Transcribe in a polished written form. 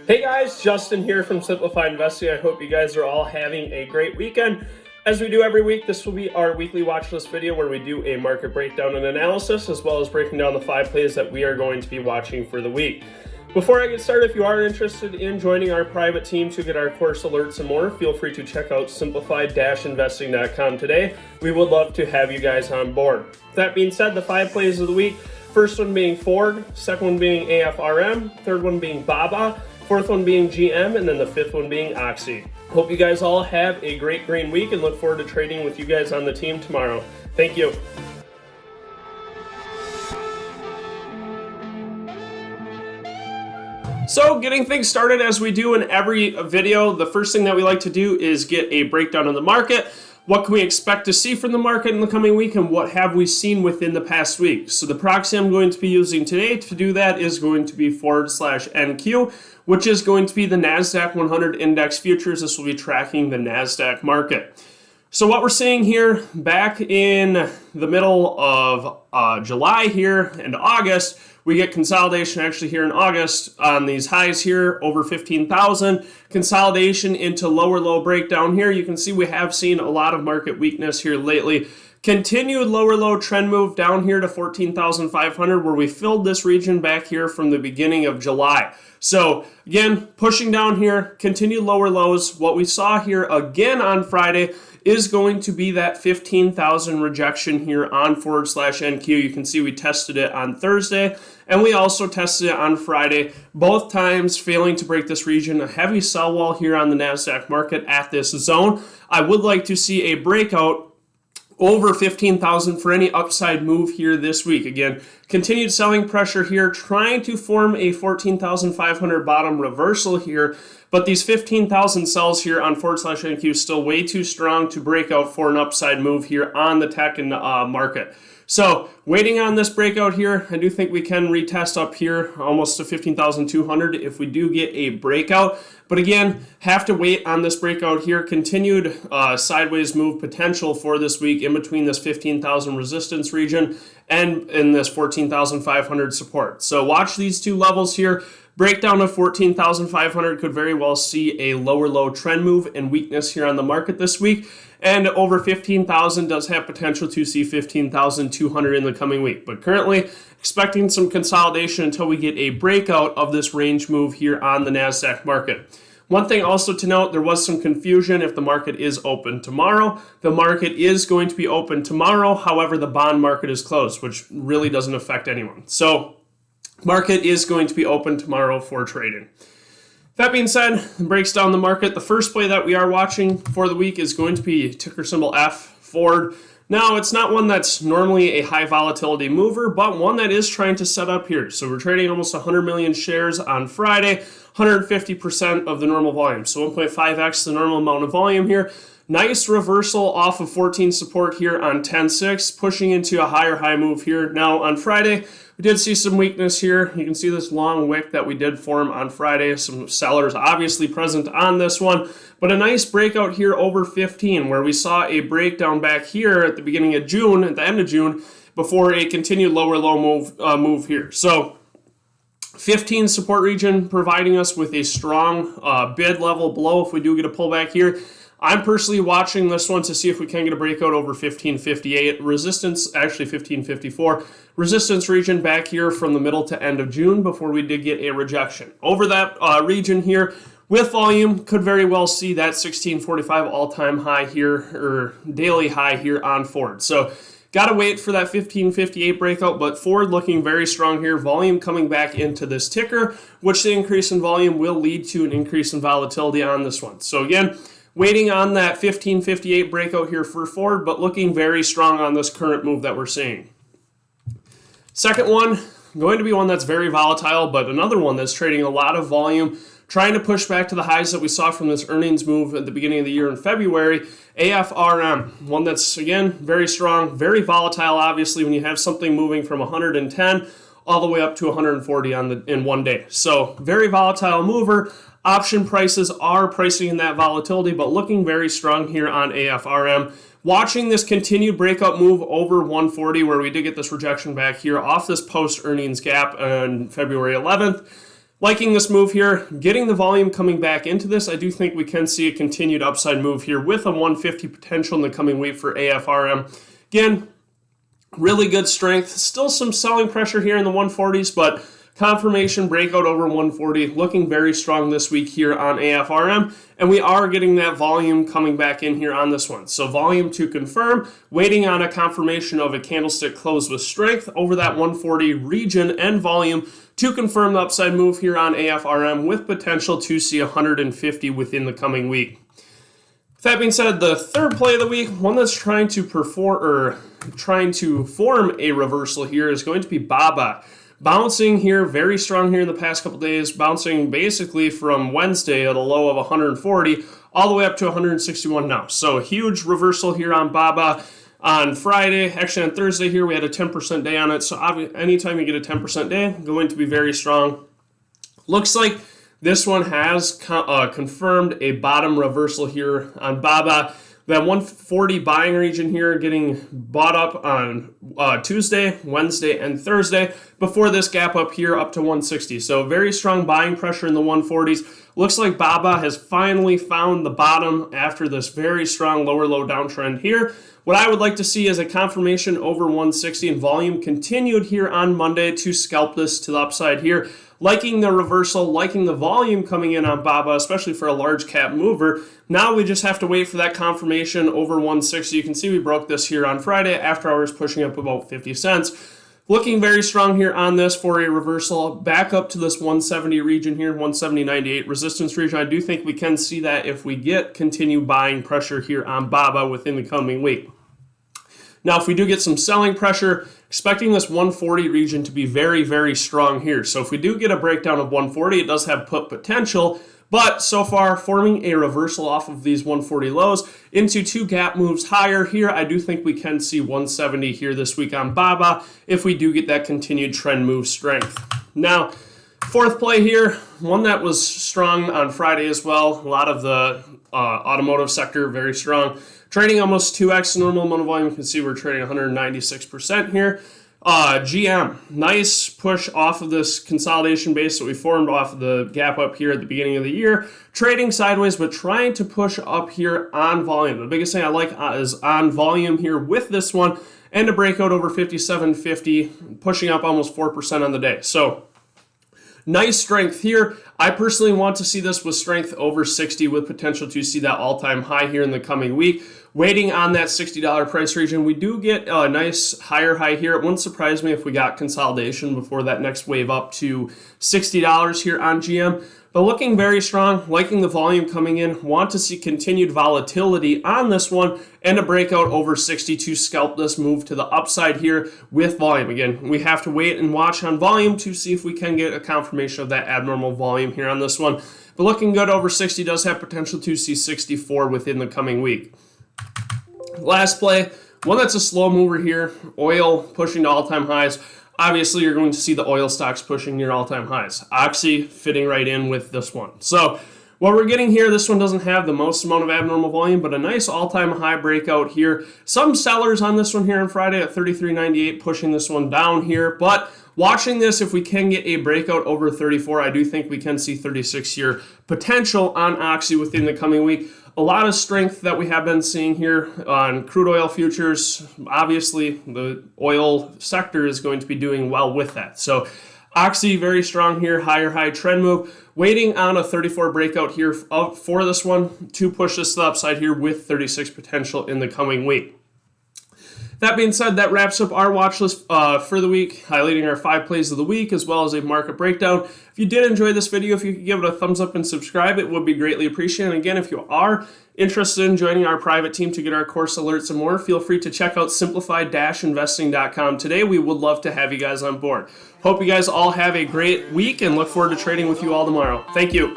Hey guys, Justin here from Simplified Investing. I hope you guys are all having a great weekend. As we do every week, this will be our weekly watch list video where we do a market breakdown and analysis, as well as breaking down the 5 plays that we are going to be watching for the week. Before I get started, if you are interested in joining our private team to get our course alerts and more, feel free to check out simplified-investing.com today. We would love to have you guys on board. That being said, the 5 plays of the week, first one being Ford, second one being AFRM, third one being BABA, fourth one being GM, and then the fifth one being Oxy. Hope you guys all have a great green week and look forward to trading with you guys on the team tomorrow. Thank you. So getting things started as we do in every video, the first thing that we like to do is get a breakdown of the market. What can we expect to see from the market in the coming week, and what have we seen within the past week? So the proxy I'm going to be using today to do that is going to be Ford/NQ, which is going to be the NASDAQ 100 Index Futures. This will be tracking the NASDAQ market. So what we're seeing here back in the middle of July here and August, we get consolidation actually here in August on these highs here over 15,000, consolidation into lower low breakdown here. You can see we have seen a lot of market weakness here lately. Continued lower low trend move down here to 14,500 where we filled this region back here from the beginning of July. So again, pushing down here, continued lower lows. What we saw here again on Friday is going to be that 15,000 rejection here on Ford/NQ. You can see we tested it on Thursday and we also tested it on Friday, both times failing to break this region. A heavy sell wall here on the NASDAQ market at this zone. I would like to see a breakout over 15,000 for any upside move here this week. Again, continued selling pressure here, trying to form a 14,500 bottom reversal here, but these 15,000 sells here on Ford/NQ still way too strong to break out for an upside move here on the tech and market. So waiting on this breakout here, I do think we can retest up here almost to 15,200 if we do get a breakout. But again, have to wait on this breakout here. Continued sideways move potential for this week in between this 15,000 resistance region and in this 14,500 support. So watch these two levels here. Breakdown of 14,500 could very well see a lower low trend move and weakness here on the market this week. And over 15,000 does have potential to see 15,200 in the coming week. But currently expecting some consolidation until we get a breakout of this range move here on the NASDAQ market. One thing also to note, there was some confusion if the market is open tomorrow. The market is going to be open tomorrow. However, the bond market is closed, which really doesn't affect anyone. So market is going to be open tomorrow for trading. That being said, it breaks down the market. The first play that we are watching for the week is going to be ticker symbol F, Ford. Now, it's not one that's normally a high volatility mover, but one that is trying to set up here. So we're trading almost 100 million shares on Friday, 150% of the normal volume. So 1.5x the normal amount of volume here. Nice reversal off of 14 support here on 10.6, pushing into a higher high move here. Now on Friday, we did see some weakness here. You can see this long wick that we did form on Friday. Some sellers obviously present on this one, but a nice breakout here over 15 where we saw a breakdown back here at the beginning of June, at the end of June, before a continued lower low move here. So 15 support region providing us with a strong bid level below if we do get a pullback here. I'm personally watching this one to see if we can get a breakout over 1558. Resistance, actually 1554. Resistance region back here from the middle to end of June before we did get a rejection. Over that region here with volume, could very well see that 1645 all-time high here, or daily high here on Ford. So got to wait for that 1558 breakout, but Ford looking very strong here. Volume coming back into this ticker, which the increase in volume will lead to an increase in volatility on this one. So again, waiting on that 1558 breakout here for Ford, but looking very strong on this current move that we're seeing. Second one, going to be one that's very volatile, but another one that's trading a lot of volume, trying to push back to the highs that we saw from this earnings move at the beginning of the year in February. AFRM, one that's, again, very strong, very volatile, obviously, when you have something moving from 110 all the way up to 140 in one day. So very volatile mover. Option prices are pricing in that volatility, but looking very strong here on AFRM. Watching this continued breakout move over 140, where we did get this rejection back here off this post-earnings gap on February 11th. Liking this move here, getting the volume coming back into this. I do think we can see a continued upside move here with a 150 potential in the coming week for AFRM. Again, really good strength. Still some selling pressure here in the 140s, but confirmation breakout over 140, looking very strong this week here on AFRM, and we are getting that volume coming back in here on this one. So volume to confirm, waiting on a confirmation of a candlestick close with strength over that 140 region and volume to confirm the upside move here on AFRM with potential to see 150 within the coming week. With that being said, the third play of the week, one that's trying to form a reversal here, is going to be BABA. Bouncing here, very strong here in the past couple days, bouncing basically from Wednesday at a low of 140 all the way up to 161 now. So a huge reversal here on BABA on Friday. Actually on Thursday here we had a 10% day on it. So anytime you get a 10% day, going to be very strong. Looks like this one has confirmed a bottom reversal here on BABA. That 140 buying region here getting bought up on Tuesday, Wednesday, and Thursday before this gap up here up to 160. So very strong buying pressure in the 140s. Looks like BABA has finally found the bottom after this very strong lower low downtrend here. What I would like to see is a confirmation over 160 and volume continued here on Monday to scalp this to the upside here. Liking the reversal, liking the volume coming in on BABA, especially for a large cap mover. Now we just have to wait for that confirmation over 160. You can see we broke this here on Friday, after hours pushing up about 50 cents. Looking very strong here on this for a reversal. Back up to this 170 region here, 170.98 resistance region. I do think we can see that if we get continued buying pressure here on BABA within the coming week. Now, if we do get some selling pressure, expecting this 140 region to be very, very strong here. So if we do get a breakdown of 140, it does have put potential, but so far forming a reversal off of these 140 lows into two gap moves higher here. I do think we can see 170 here this week on BABA if we do get that continued trend move strength. Now, fourth play here, one that was strong on Friday as well. A lot of the automotive sector, very strong. Trading almost 2x normal amount of volume. You can see we're trading 196% here. GM, nice push off of this consolidation base that we formed off of the gap up here at the beginning of the year. Trading sideways, but trying to push up here on volume. The biggest thing I like is on volume here with this one, and a breakout over 57.50, pushing up almost 4% on the day. So nice strength here. I personally want to see this with strength over 60 with potential to see that all-time high here in the coming week. Waiting on that $60 price region. We do get a nice higher high here. It wouldn't surprise me if we got consolidation before that next wave up to $60 here on GM. But looking very strong, liking the volume coming in. Want to see continued volatility on this one and a breakout over 60 to scalp this move to the upside here with volume. Again, we have to wait and watch on volume to see if we can get a confirmation of that abnormal volume here on this one. But looking good over 60, does have potential to see 64 within the coming week. Last play, one that's a slow mover here. Oil pushing to all-time highs. Obviously, you're going to see the oil stocks pushing near all-time highs. Oxy fitting right in with this one. So what we're getting here, this one doesn't have the most amount of abnormal volume, but a nice all-time high breakout here. Some sellers on this one here on Friday at 33.98, pushing this one down here. But watching this, if we can get a breakout over 34, I do think we can see 36 here potential on Oxy within the coming week. A lot of strength that we have been seeing here on crude oil futures. Obviously, the oil sector is going to be doing well with that. So Oxy very strong here, higher high trend move. Waiting on a 34 breakout here for this one to push this to the upside here with 36 potential in the coming week. That being said, that wraps up our watch list for the week, highlighting our 5 plays of the week as well as a market breakdown. If you did enjoy this video, if you could give it a thumbs up and subscribe, it would be greatly appreciated. And again, if you are interested in joining our private team to get our course alerts and more, feel free to check out SimplifiedInvesting.com today. We would love to have you guys on board. Hope you guys all have a great week and look forward to trading with you all tomorrow. Thank you.